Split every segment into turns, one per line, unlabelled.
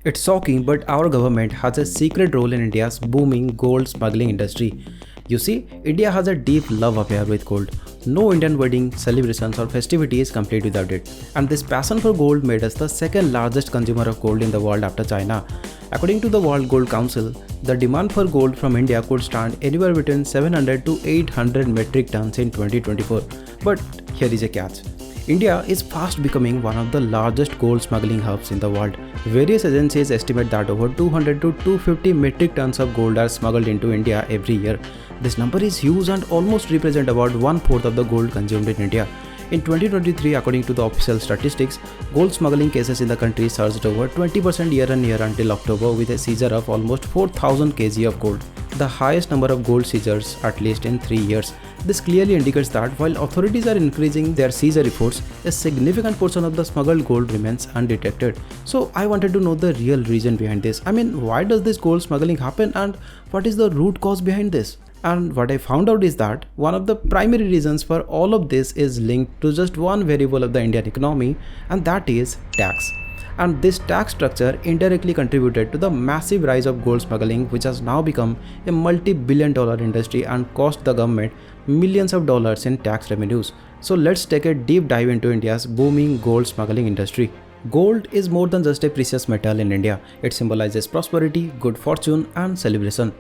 It's shocking, but our government has a secret role in India's booming gold smuggling industry. You see, India has a deep love affair with gold. No Indian wedding, celebrations, or festivity is complete without it. And this passion for gold made us the second largest consumer of gold in the world after China. According to the World Gold Council, the demand for gold from India could stand anywhere between 700 to 800 metric tons in 2024. But here is a catch. India is fast becoming one of the largest gold smuggling hubs in the world. Various agencies estimate that over 200 to 250 metric tons of gold are smuggled into India every year. This number is huge and almost represents about one-fourth of the gold consumed in India. In 2023, according to the official statistics, gold smuggling cases in the country surged over 20% year-on-year until October with a seizure of almost 4,000 kg of gold, the highest number of gold seizures at least in 3 years. This clearly indicates that while authorities are increasing their seizure efforts, a significant portion of the smuggled gold remains undetected. So I wanted to know the real reason behind this. Why does this gold smuggling happen and what is the root cause behind this? And what I found out is that one of the primary reasons for all of this is linked to just one variable of the Indian economy, and that is tax. And this tax structure indirectly contributed to the massive rise of gold smuggling, which has now become a multi-billion-dollar industry and cost the government millions of dollars in tax revenues. So let's take a deep dive into India's booming gold smuggling industry. Gold is more than just a precious metal in India. It symbolizes prosperity, good fortune, and celebration.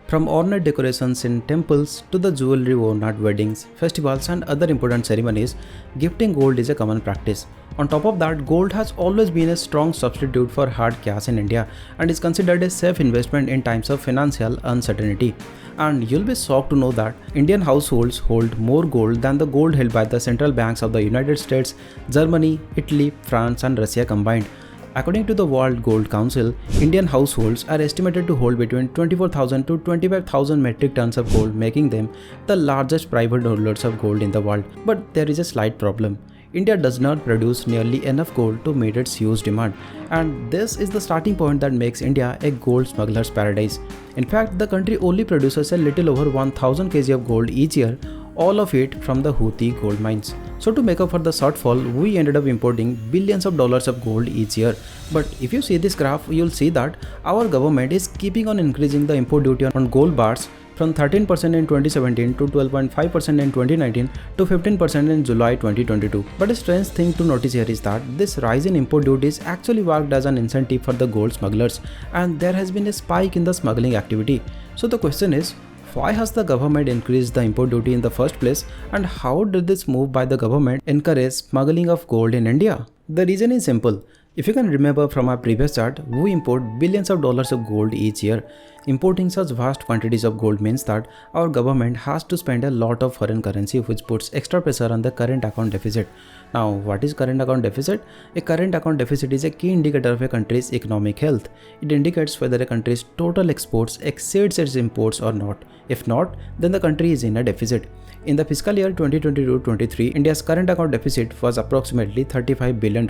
From ornate decorations in temples to the jewelry worn at weddings, festivals, and other important ceremonies, gifting gold is a common practice. On top of that, gold has always been a strong substitute for hard cash in India and is considered a safe investment in times of financial uncertainty. And you'll be shocked to know that Indian households hold more gold than the gold held by the central banks of the United States, Germany, Italy, France, and Russia combined. According to the World Gold Council, Indian households are estimated to hold between 24,000 to 25,000 metric tons of gold, making them the largest private holders of gold in the world. But there is a slight problem. India does not produce nearly enough gold to meet its huge demand, and this is the starting point that makes India a gold smuggler's paradise. In fact, the country only produces a little over 1,000 kg of gold each year, all of it from the Houthi gold mines. So to make up for the shortfall, we ended up importing billions of dollars of gold each year. But if you see this graph, you'll see that our government is keeping on increasing the import duty on gold bars from 13% in 2017 to 12.5% in 2019 to 15% in July 2022. But a strange thing to notice here is that this rise in import duties actually worked as an incentive for the gold smugglers, and there has been a spike in the smuggling activity. So the question is, why has the government increased the import duty in the first place, and how did this move by the government encourage smuggling of gold in India? The reason is simple. If you can remember from our previous chart, we import billions of dollars of gold each year. Importing such vast quantities of gold means that our government has to spend a lot of foreign currency, which puts extra pressure on the current account deficit. Now, what is current account deficit? A current account deficit is a key indicator of a country's economic health. It indicates whether a country's total exports exceeds its imports or not. If not, then the country is in a deficit. In the fiscal year 2022-23, India's current account deficit was approximately $35 billion,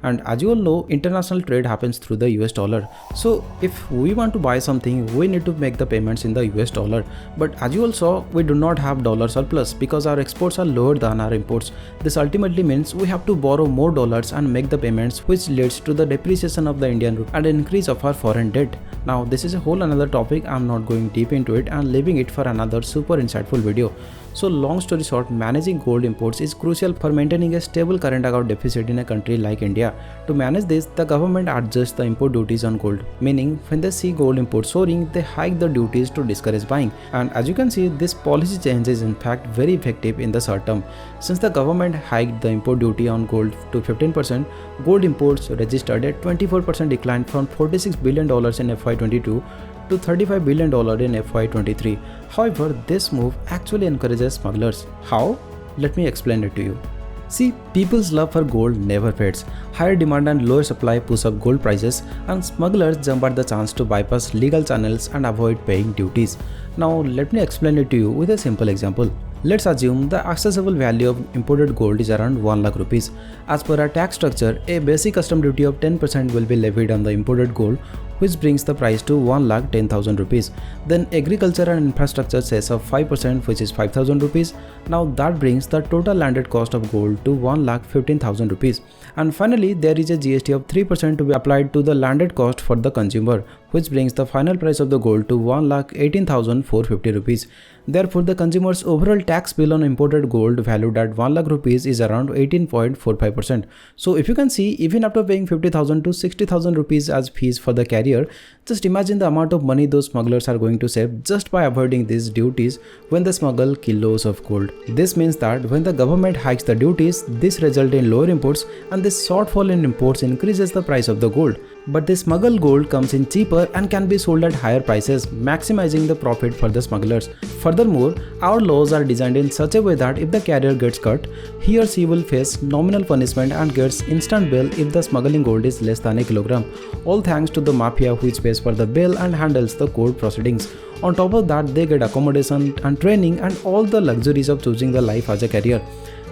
and as you all know, international trade happens through the US dollar. So if we want to buy something, we need to make the payments in the US dollar. But as you all saw, we do not have dollar surplus because our exports are lower than our imports. This ultimately means we have to borrow more dollars and make the payments, which leads to the depreciation of the Indian rupee and increase of our foreign debt. Now this is a whole another topic. I'm not going deep into it and leaving it for another super insightful video. So long story short, managing gold imports is crucial for maintaining a stable current account deficit in a country like India. To manage this, the government adjusts the import duties on gold, meaning when they see gold imports soaring, they hike the duties to discourage buying. And as you can see, this policy change is in fact very effective in the short term. Since the government hiked the import duty on gold to 15%, gold imports registered a 24% decline from $46 billion in FY22 to $35 billion in FY23. However, this move actually encourages smugglers. How? Let me explain it to you. See, people's love for gold never fades. Higher demand and lower supply push up gold prices, and smugglers jump at the chance to bypass legal channels and avoid paying duties. Now, let me explain it to you with a simple example. Let's assume the accessible value of imported gold is around 1 lakh rupees. As per our tax structure, a basic custom duty of 10% will be levied on the imported gold, which brings the price to 1,10,000 rupees. Then agriculture and infrastructure cess of 5%, which is 5,000 rupees. Now that brings the total landed cost of gold to 1,15,000 rupees. And finally, there is a GST of 3% to be applied to the landed cost for the consumer, which brings the final price of the gold to 1,18,450 rupees. Therefore, the consumer's overall tax bill on imported gold valued at 1 lakh rupees is around 18.45%. So if you can see, even after paying 50,000 to 60,000 rupees as fees for the carrier, just imagine the amount of money those smugglers are going to save just by avoiding these duties when they smuggle kilos of gold. This means that when the government hikes the duties, this results in lower imports, and this shortfall in imports increases the price of the gold. But the smuggled gold comes in cheaper and can be sold at higher prices, maximizing the profit for the smugglers. Furthermore, our laws are designed in such a way that if the carrier gets caught, he or she will face nominal punishment and gets instant bail if the smuggling gold is less than a kilogram. All thanks to the mafia, which pays for the bail and handles the court proceedings. On top of that, they get accommodation and training and all the luxuries of choosing the life as a career.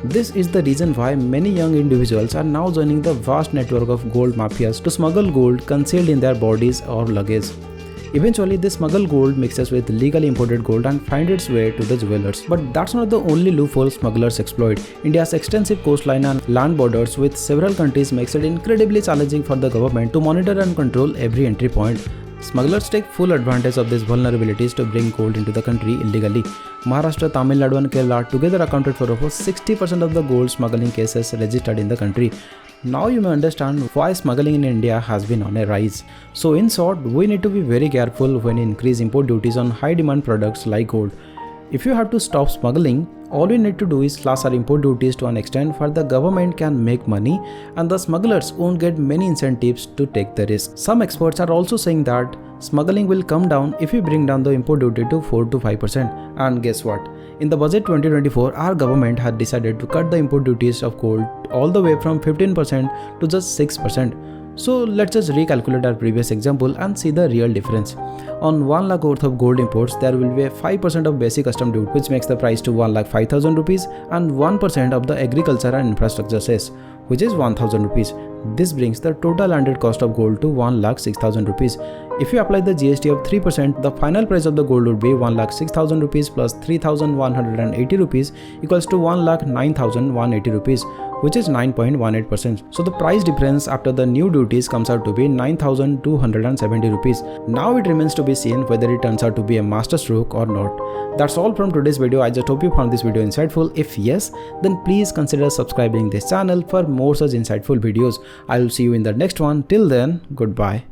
This is the reason why many young individuals are now joining the vast network of gold mafias to smuggle gold concealed in their bodies or luggage. Eventually, this smuggled gold mixes with legally imported gold and finds its way to the jewelers. But that's not the only loophole smugglers exploit. India's extensive coastline and land borders with several countries makes it incredibly challenging for the government to monitor and control every entry point. Smugglers take full advantage of these vulnerabilities to bring gold into the country illegally. Maharashtra, Tamil Nadu and Kerala together accounted for over 60% of the gold smuggling cases registered in the country. Now you may understand why smuggling in India has been on a rise. So in short, we need to be very careful when we increase import duties on high demand products like gold. If you have to stop smuggling, all we need to do is slash our import duties to an extent where the government can make money and the smugglers won't get many incentives to take the risk. Some experts are also saying that smuggling will come down if we bring down the import duty to 4 to 5%. And guess what? In the budget 2024, our government had decided to cut the import duties of gold all the way from 15% to just 6%. So let's just recalculate our previous example and see the real difference. On 1 lakh worth of gold imports, there will be a 5% of basic custom duty, which makes the price to 1,05,000 rupees, and 1% of the agriculture and infrastructure cess, which is 1,000 rupees. This brings the total landed cost of gold to 1,06,000 rupees. If you apply the GST of 3%, the final price of the gold would be 1,06,000 rupees plus 3,180 rupees equals to 1,09,180 rupees, which is 9.18%. So the price difference after the new duties comes out to be 9,270 rupees. Now it remains to be seen whether it turns out to be a masterstroke or not. That's all from today's video. I just hope you found this video insightful. If yes, then please consider subscribing this channel for more such insightful videos. I will see you in the next one. Till then, goodbye.